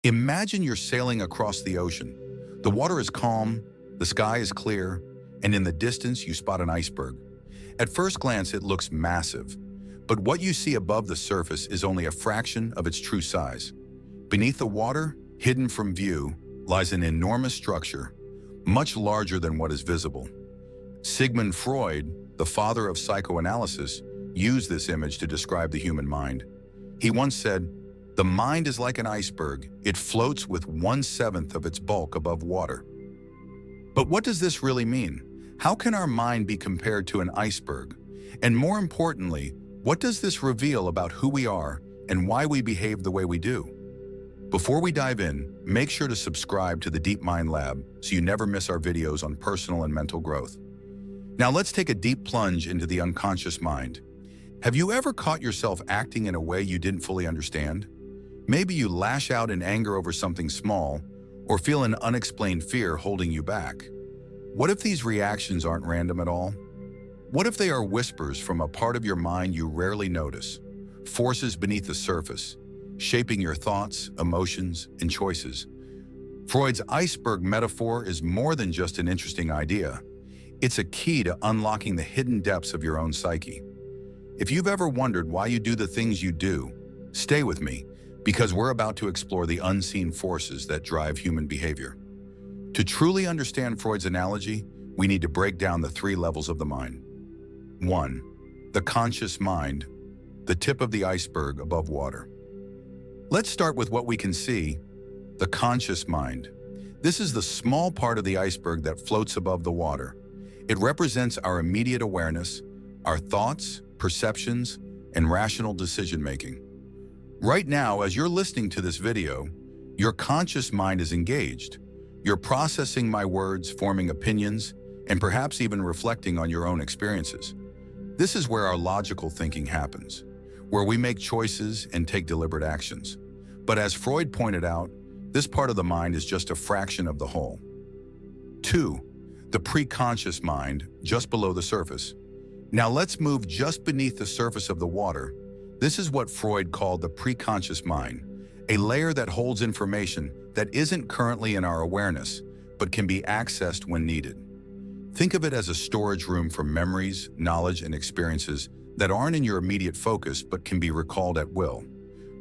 Imagine you're sailing across the ocean. The water is calm, the sky is clear, and in the distance you spot an iceberg. At first glance it looks massive, but what you see above the surface is only a fraction of its true size. Beneath the water, hidden from view, lies an enormous structure, much larger than what is visible. Sigmund Freud, the father of psychoanalysis, used this image to describe the human mind. He once said, "The mind is like an iceberg. It floats with 1/7 of its bulk above water." But what does this really mean? How can our mind be compared to an iceberg? And more importantly, what does this reveal about who we are and why we behave the way we do? Before we dive in, make sure to subscribe to the Deep Mind Lab so you never miss our videos on personal and mental growth. Now let's take a deep plunge into the unconscious mind. Have you ever caught yourself acting in a way you didn't fully understand? Maybe you lash out in anger over something small, or feel an unexplained fear holding you back. What if these reactions aren't random at all? What if they are whispers from a part of your mind you rarely notice, forces beneath the surface, shaping your thoughts, emotions, and choices? Freud's iceberg metaphor is more than just an interesting idea. It's a key to unlocking the hidden depths of your own psyche. If you've ever wondered why you do the things you do, stay with me, because we're about to explore the unseen forces that drive human behavior. To truly understand Freud's analogy, we need to break down the 3 levels of the mind. 1. The conscious mind, the tip of the iceberg above water. Let's start with what we can see, the conscious mind. This is the small part of the iceberg that floats above the water. It represents our immediate awareness, our thoughts, perceptions, and rational decision-making. Right now, as you're listening to this video, your conscious mind is engaged. You're processing my words, forming opinions, and perhaps even reflecting on your own experiences. This is where our logical thinking happens, where we make choices and take deliberate actions. But as Freud pointed out, this part of the mind is just a fraction of the whole. 2. The preconscious mind, just below the surface. Now let's move just beneath the surface of the water. This is what Freud called the preconscious mind, a layer that holds information that isn't currently in our awareness, but can be accessed when needed. Think of it as a storage room for memories, knowledge, and experiences that aren't in your immediate focus but can be recalled at will.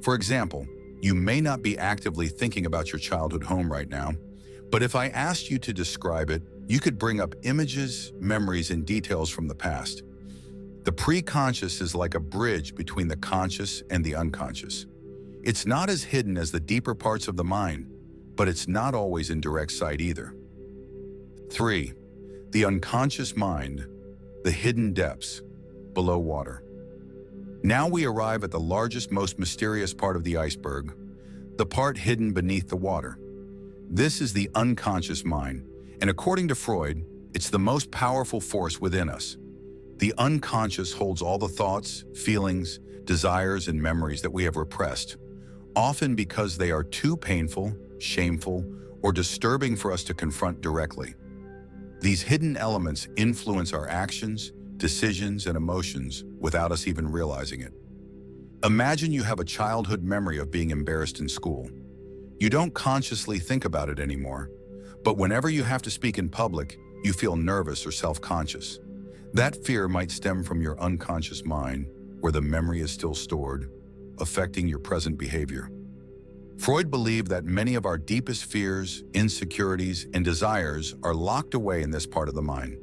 For example, you may not be actively thinking about your childhood home right now, but if I asked you to describe it, you could bring up images, memories, and details from the past. The preconscious is like a bridge between the conscious and the unconscious. It's not as hidden as the deeper parts of the mind, but it's not always in direct sight either. 3. The unconscious mind, the hidden depths, below water. Now we arrive at the largest, most mysterious part of the iceberg, the part hidden beneath the water. This is the unconscious mind, and according to Freud, it's the most powerful force within us. The unconscious holds all the thoughts, feelings, desires, and memories that we have repressed, often because they are too painful, shameful, or disturbing for us to confront directly. These hidden elements influence our actions, decisions, and emotions without us even realizing it. Imagine you have a childhood memory of being embarrassed in school. You don't consciously think about it anymore, but whenever you have to speak in public, you feel nervous or self-conscious. That fear might stem from your unconscious mind, where the memory is still stored, affecting your present behavior. Freud believed that many of our deepest fears, insecurities, and desires are locked away in this part of the mind.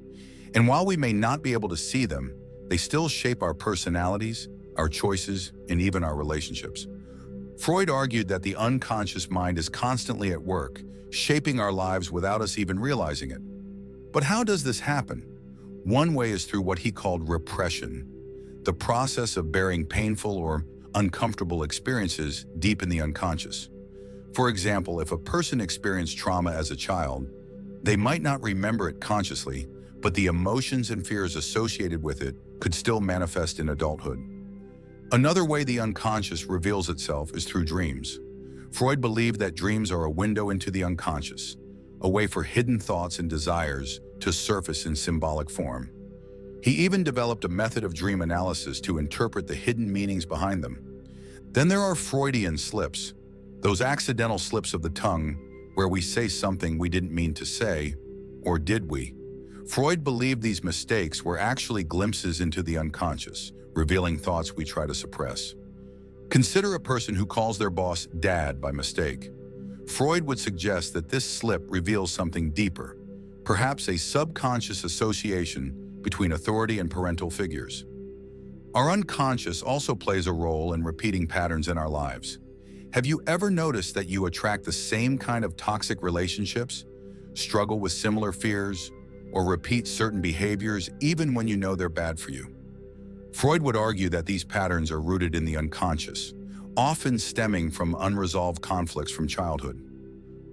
And while we may not be able to see them, they still shape our personalities, our choices, and even our relationships. Freud argued that the unconscious mind is constantly at work, shaping our lives without us even realizing it. But how does this happen? One way is through what he called repression, the process of bearing painful or uncomfortable experiences deep in the unconscious. For example, if a person experienced trauma as a child, they might not remember it consciously, but the emotions and fears associated with it could still manifest in adulthood. Another way the unconscious reveals itself is through dreams. Freud believed that dreams are a window into the unconscious, a way for hidden thoughts and desires to surface in symbolic form. He even developed a method of dream analysis to interpret the hidden meanings behind them. Then there are Freudian slips. Those accidental slips of the tongue where we say something we didn't mean to say, or did we? Freud believed these mistakes were actually glimpses into the unconscious, revealing thoughts we try to suppress. Consider a person who calls their boss dad by mistake. Freud would suggest that this slip reveals something deeper, perhaps a subconscious association between authority and parental figures. Our unconscious also plays a role in repeating patterns in our lives. Have you ever noticed that you attract the same kind of toxic relationships, struggle with similar fears, or repeat certain behaviors even when you know they're bad for you? Freud would argue that these patterns are rooted in the unconscious, often stemming from unresolved conflicts from childhood.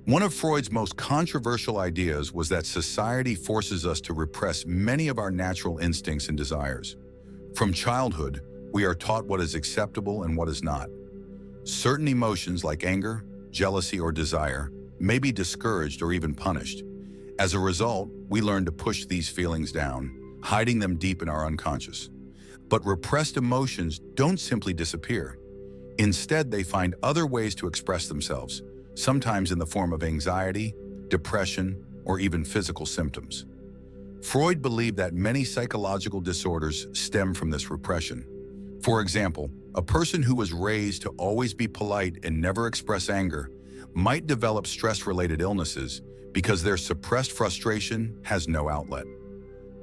One of Freud's most controversial ideas was that society forces us to repress many of our natural instincts and desires. From childhood, we are taught what is acceptable and what is not. Certain emotions like anger, jealousy, or desire may be discouraged or even punished. As a result, we learn to push these feelings down, hiding them deep in our unconscious. But repressed emotions don't simply disappear. Instead, they find other ways to express themselves, sometimes in the form of anxiety, depression, or even physical symptoms. Freud believed that many psychological disorders stem from this repression. For example, a person who was raised to always be polite and never express anger might develop stress-related illnesses because their suppressed frustration has no outlet.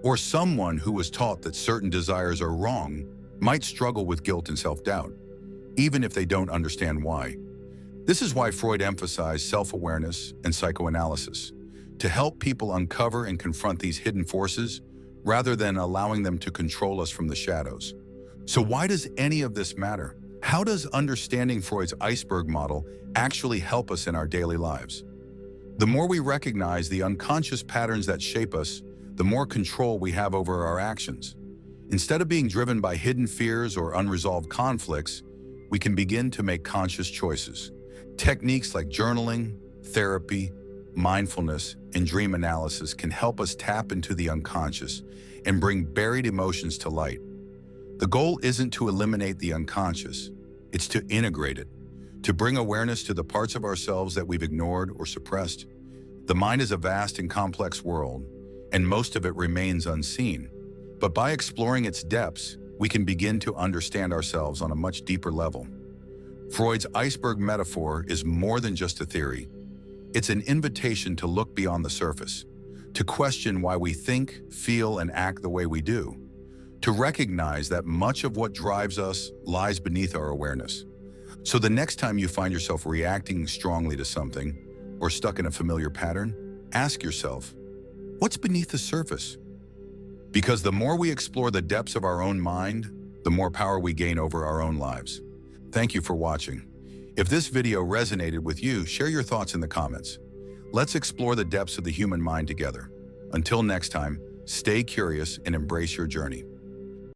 Or someone who was taught that certain desires are wrong might struggle with guilt and self-doubt, even if they don't understand why. This is why Freud emphasized self-awareness and psychoanalysis, to help people uncover and confront these hidden forces rather than allowing them to control us from the shadows. So why does any of this matter? How does understanding Freud's iceberg model actually help us in our daily lives? The more we recognize the unconscious patterns that shape us, the more control we have over our actions. Instead of being driven by hidden fears or unresolved conflicts, we can begin to make conscious choices. Techniques like journaling, therapy, mindfulness, and dream analysis can help us tap into the unconscious and bring buried emotions to light. The goal isn't to eliminate the unconscious, it's to integrate it, to bring awareness to the parts of ourselves that we've ignored or suppressed. The mind is a vast and complex world, and most of it remains unseen. But by exploring its depths, we can begin to understand ourselves on a much deeper level. Freud's iceberg metaphor is more than just a theory. It's an invitation to look beyond the surface, to question why we think, feel, and act the way we do, to recognize that much of what drives us lies beneath our awareness. So the next time you find yourself reacting strongly to something or stuck in a familiar pattern, ask yourself, what's beneath the surface? Because the more we explore the depths of our own mind, the more power we gain over our own lives. Thank you for watching. If this video resonated with you, share your thoughts in the comments. Let's explore the depths of the human mind together. Until next time, stay curious and embrace your journey.